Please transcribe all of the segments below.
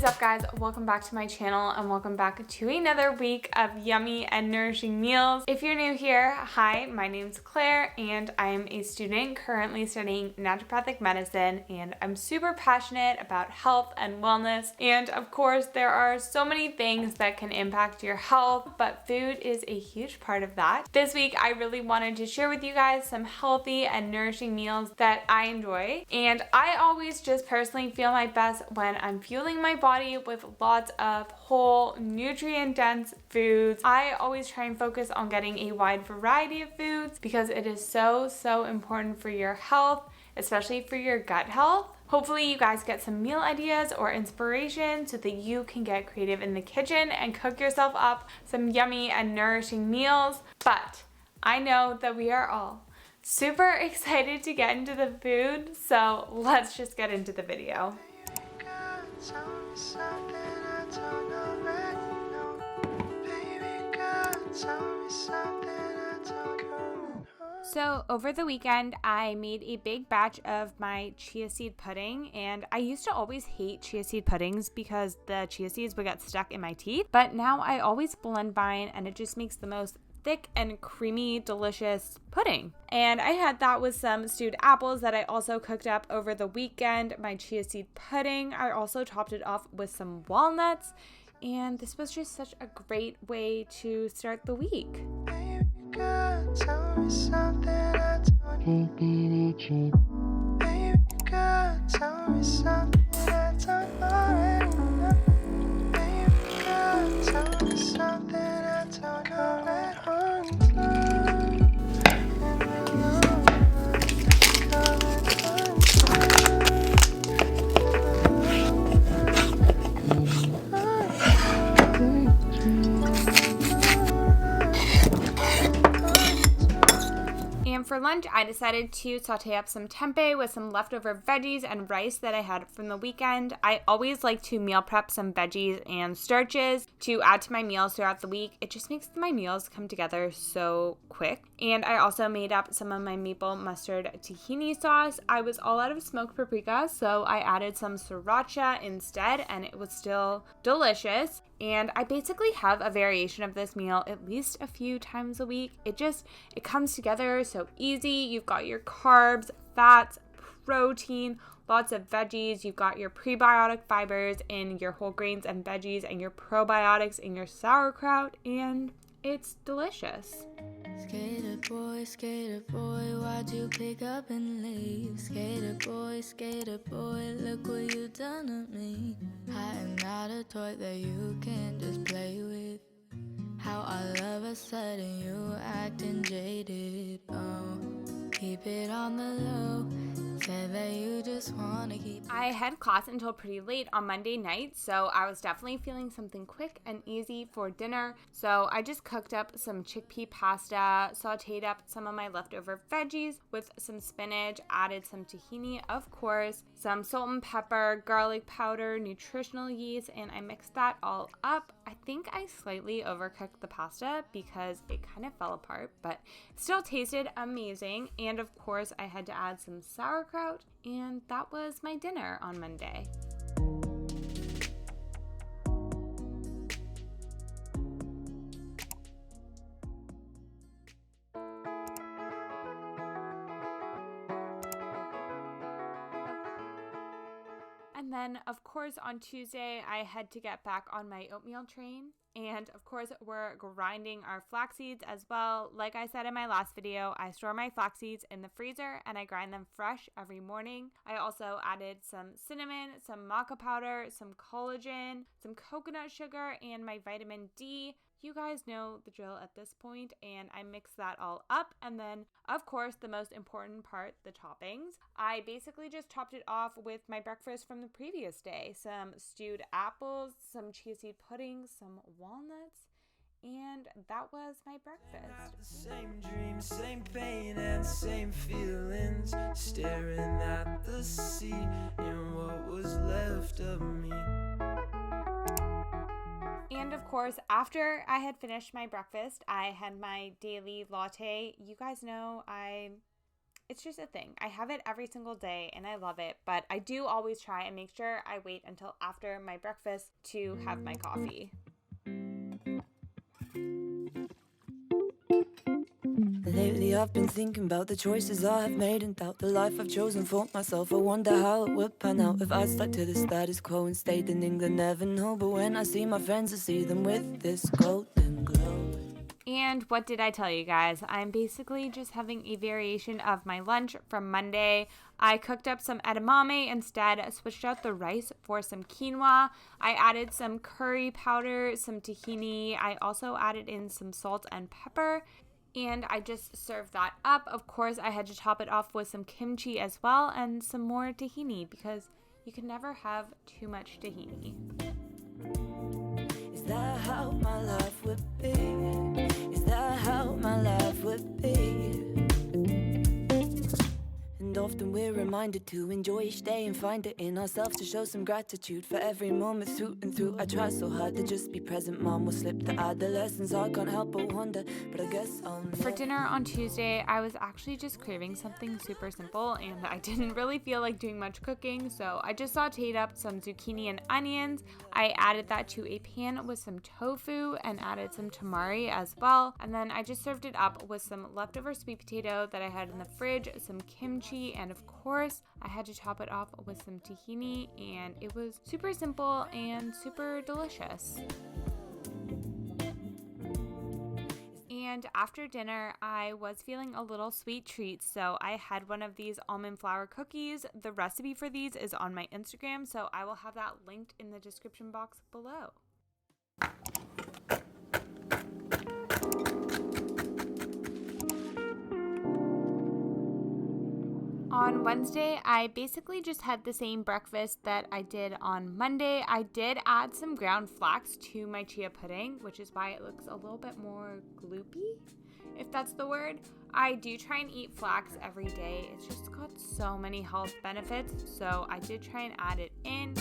is up, guys? Welcome back to my channel and welcome back to another week of yummy and nourishing meals. If you're new here, hi, my name's Claire and I'm a student currently studying naturopathic medicine, and I'm super passionate about health and wellness. And of course, there are so many things that can impact your health, but food is a huge part of that. This week, I really wanted to share with you guys some healthy and nourishing meals that I enjoy. And I always just personally feel my best when I'm fueling my body with lots of whole, nutrient-dense foods. I always try and focus on getting a wide variety of foods because it is so important for your health, especially for your gut health. Hopefully you guys get some meal ideas or inspiration so that you can get creative in the kitchen and cook yourself up some yummy and nourishing meals. But I know that we are all super excited to get into the food, so let's just get into the video. So over the weekend, I made a big batch of my chia seed pudding, and I used to always hate chia seed puddings because the chia seeds would get stuck in my teeth, but now I always blend mine and it just makes the most thick and creamy, delicious pudding. And I had that with some stewed apples that I also cooked up over the weekend. My chia seed pudding, I also topped it off with some walnuts, and this was just such a great way to start the week. Baby girl, tell me something I don't know. Baby girl, tell me something I don't already know. Baby girl, tell me something I don't already know. And for lunch, I decided to saute up some tempeh with some leftover veggies and rice that I had from the weekend. I always like to meal prep some veggies and starches to add to my meals throughout the week. It just makes my meals come together so quick. And I also made up some of my maple mustard tahini sauce. I was all out of smoked paprika, so I added some sriracha instead, and it was still delicious. And I basically have a variation of this meal at least a few times a week. It comes together so easy. You've got your carbs, fats, protein, lots of veggies. You've got your prebiotic fibers in your whole grains and veggies, and your probiotics in your sauerkraut, and it's delicious. Skater boy, why'd you pick up and leave? Skater boy, look what you done to me. I am not a toy that you can just play with. How all of a sudden you acting jaded. Oh, keep it on the low. Say that you just wanna keep. I had class until pretty late on Monday night, so I was definitely feeling something quick and easy for dinner. So I just cooked up some chickpea pasta, sauteed up some of my leftover veggies with some spinach, added some tahini, of course, some salt and pepper, garlic powder, nutritional yeast, and I mixed that all up. I think I slightly overcooked the pasta because it kind of fell apart, but still tasted amazing. And of course, I had to add some sauerkraut, and that was my dinner on Monday. And then, of course, on Tuesday, I had to get back on my oatmeal train. And of course, we're grinding our flax seeds as well. Like I said in my last video, I store my flax seeds in the freezer and I grind them fresh every morning. I also added some cinnamon, some maca powder, some collagen, some coconut sugar, and my vitamin D. You guys know the drill at this point, and I mix that all up. And then, of course, the most important part, the toppings. I basically just topped it off with my breakfast from the previous day. Some stewed apples, some chia seed pudding, some walnuts, and that was my breakfast. Same dreams, same pain, and same feelings. Staring at the sea and what was left of me. And of course, after I had finished my breakfast, I had my daily latte. You guys know I it's just a thing. I have it every single day and I love it, but I do always try and make sure I wait until after my breakfast to have my coffee. Lately I've been thinking about the choices I have made and doubt the life I've chosen for myself. I wonder how it would pan out if I stuck to the status quo and stayed in England. Never know, but when I see my friends, I see them with this golden glow. And what did I tell you guys? I'm basically just having a variation of my lunch from Monday. I cooked up some edamame instead, switched out the rice for some quinoa. I added some curry powder, some tahini. I also added in some salt and pepper. And I just served that up. Of course, I had to top it off with some kimchi as well and some more tahini because you can never have too much tahini. Is that how my life would be? Is that how my life would be? And often we're reminded to enjoy each day and find it in ourselves to show some gratitude for every moment through and through. I try so hard to just be present, mom will slip the adolescence. I can't help but wonder, but I guess I'll For dinner on Tuesday, I was actually just craving something super simple and I didn't really feel like doing much cooking, so I just sauteed up some zucchini and onions. I added that to a pan with some tofu and added some tamari as well, and then I just served it up with some leftover sweet potato that I had in the fridge, some kimchi, and of course, I had to top it off with some tahini, and it was super simple and super delicious. And after dinner, I was feeling a little sweet treat, so I had one of these almond flour cookies. The recipe for these is on my Instagram, so I will have that linked in the description box below. On Wednesday, I basically just had the same breakfast that I did on Monday. I did add some ground flax to my chia pudding, which is why it looks a little bit more gloopy, if that's the word. I do try and eat flax every day. It's just got so many health benefits, so I did try and add it in.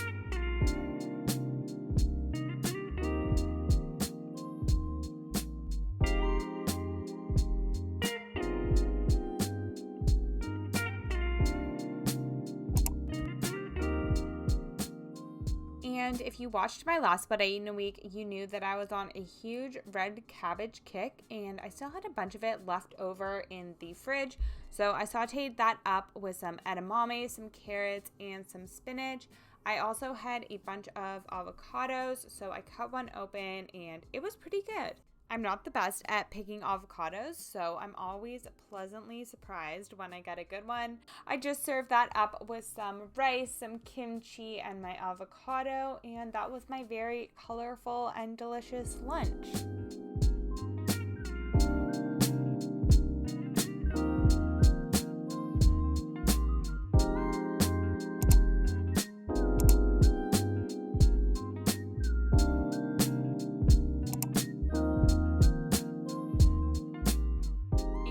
And if you watched my last What I Eat in a Week, you knew that I was on a huge red cabbage kick and I still had a bunch of it left over in the fridge. So I sauteed that up with some edamame, some carrots, and some spinach. I also had a bunch of avocados, so I cut one open and it was pretty good. I'm not the best at picking avocados, so I'm always pleasantly surprised when I get a good one. I just served that up with some rice, some kimchi, and my avocado, and that was my very colorful and delicious lunch.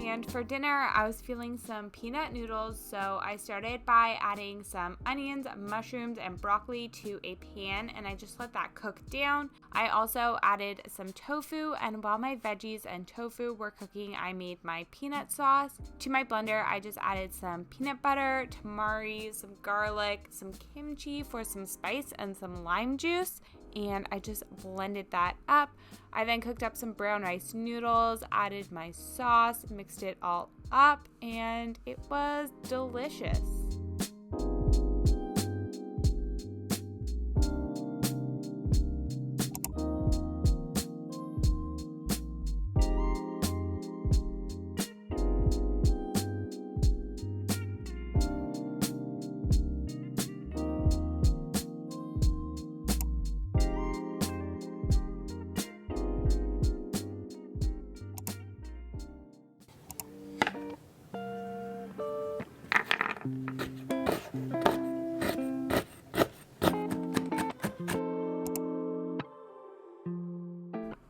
And for dinner, I was feeling some peanut noodles, so I started by adding some onions, mushrooms, and broccoli to a pan, and I just let that cook down. I also added some tofu, and while my veggies and tofu were cooking, I made my peanut sauce. To my blender, I just added some peanut butter, tamari, some garlic, some kimchi for some spice, and some lime juice, and I just blended that up. I then cooked up some brown rice noodles, added my sauce, mixed it all up, and it was delicious.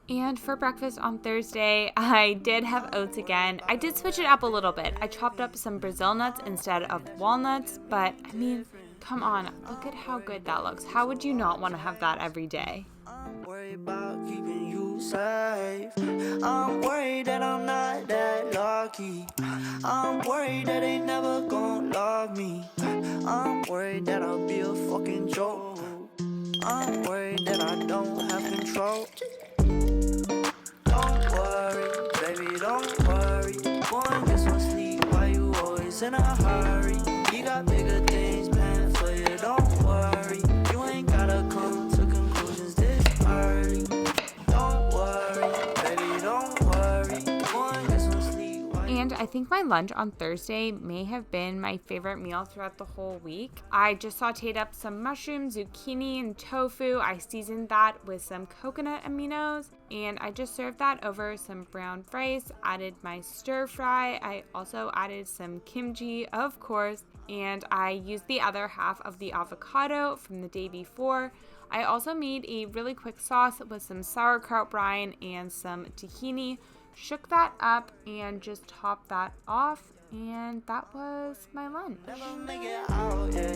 And for breakfast on Thursday, I did have oats again. I did switch it up a little bit. I chopped up some Brazil nuts instead of walnuts, but I mean, come on, look at how good that looks. How would you not want to have that every day? I'm worried about keeping you safe. I'm worried that I'm not that lucky. party. I'm worried that they never gon' love me. I'm worried that I'll be a fucking joke. I'm worried that I don't have control. Don't worry, baby, don't worry. Boy, get some sleep, why you always in a hurry? You got bigger things planned for you, don't worry. You ain't gotta come to conclusions this early. Don't worry, baby, don't worry. Boy, get some sleep. And I think my lunch on Thursday may have been my favorite meal throughout the whole week. I just sauteed up some mushrooms, zucchini, and tofu. I seasoned that with some coconut aminos, and I just served that over some brown rice, added my stir fry. I also added some kimchi, of course, and I used the other half of the avocado from the day before. I also made a really quick sauce with some sauerkraut brine and some tahini. Shook that up and just topped that off, and that was my lunch. Never make it out, yeah.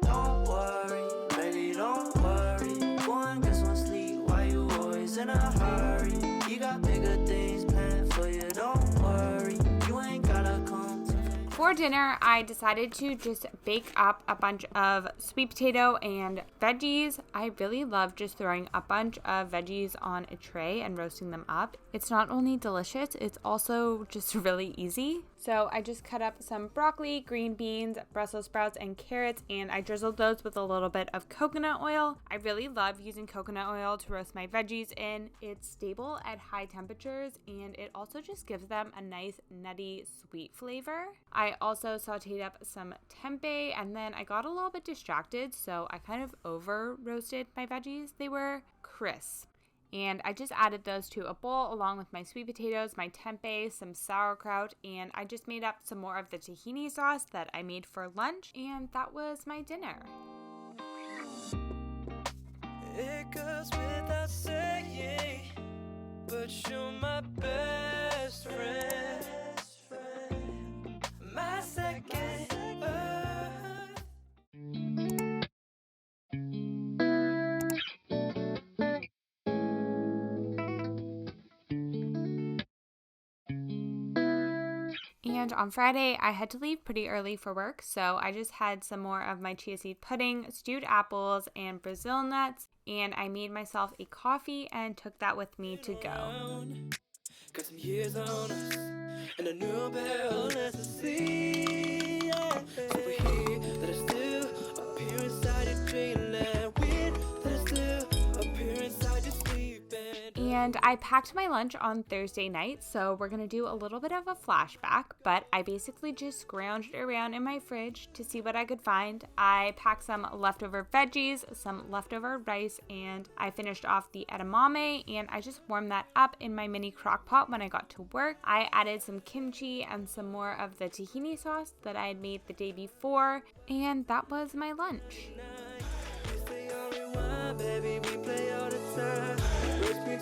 Don't worry, baby, don't worry. Go and get some sleep, why you always in a hurry? You got bigger things planned for you, don't worry. You ain't gotta come to me. For dinner, I decided to just bake up a bunch of sweet potato and veggies. I really love just throwing a bunch of veggies on a tray and roasting them up. It's not only delicious, it's also just really easy. So I just cut up some broccoli, green beans, Brussels sprouts, and carrots, and I drizzled those with a little bit of coconut oil. I really love using coconut oil to roast my veggies in. It's stable at high temperatures, and it also just gives them a nice nutty sweet flavor. I also sauteed up some tempeh, and then I got a little bit distracted, so I kind of over roasted my veggies. They were crisp. And I just added those to a bowl along with my sweet potatoes, my tempeh, some sauerkraut, and I just made up some more of the tahini sauce that I made for lunch, and that was my dinner. It goes without saying, but you're my best friend, my second earth. And on Friday, I had to leave pretty early for work, so I just had some more of my chia seed pudding, stewed apples, and Brazil nuts, and I made myself a coffee and took that with me to go. Got some years on us, and a new barrel to see. Yeah. So we're here, that I still appear inside your dreamland. Weird, that I still appear inside your sleeping. And I packed my lunch on Thursday night, so we're going to do a little bit of a flashback, but I basically just scrounged around in my fridge to see what I could find. I packed some leftover veggies, some leftover rice, and I finished off the edamame, and I just warmed that up in my mini crock pot when I got to work. I added some kimchi and some more of the tahini sauce that I had made the day before, and that was my lunch. Baby, we play all the time.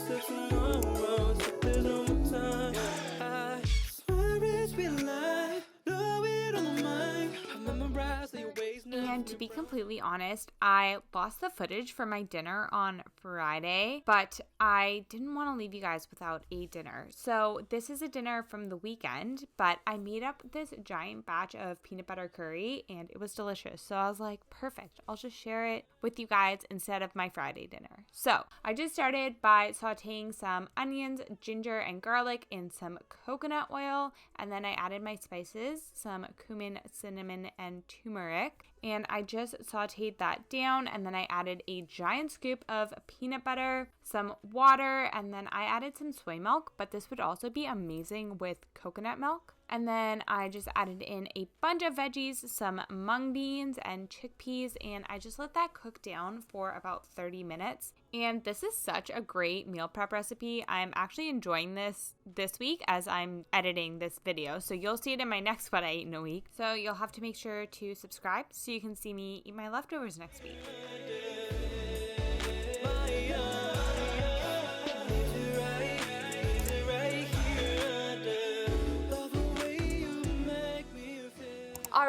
Took some long roads, but there's no more time. I swear it's real life, know it on my mind. I memorize your ways now. And to be completely honest, I lost the footage for my dinner on Friday, but I didn't want to leave you guys without a dinner. So this is a dinner from the weekend, but I made up this giant batch of peanut butter curry and it was delicious. So I was like, perfect, I'll just share it with you guys instead of my Friday dinner. So I just started by sauteing some onions, ginger, and garlic in some coconut oil, and then I added my spices, some cumin, cinnamon, and turmeric. And I just sauteed that down, and then I added a giant scoop of peanut butter, some water, and then I added some soy milk, but this would also be amazing with coconut milk. And then I just added in a bunch of veggies, some mung beans and chickpeas, and I just let that cook down for about 30 minutes. And this is such a great meal prep recipe. I'm actually enjoying this week as I'm editing this video. So you'll see it in my next What I Ate in a Week. So you'll have to make sure to subscribe so you can see me eat my leftovers next week.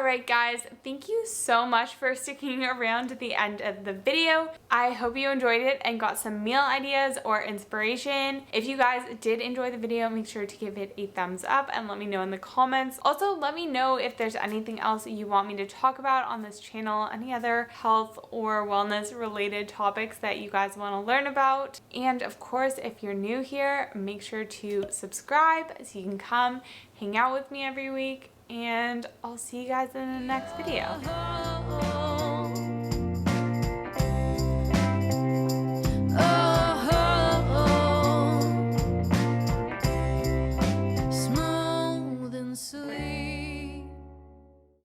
Alright guys, thank you so much for sticking around to the end of the video. I hope you enjoyed it and got some meal ideas or inspiration. If you guys did enjoy the video, make sure to give it a thumbs up and let me know in the comments. Also, let me know if there's anything else you want me to talk about on this channel, any other health or wellness related topics that you guys want to learn about. And of course, if you're new here, make sure to subscribe so you can come hang out with me every week. And I'll see you guys in the next video.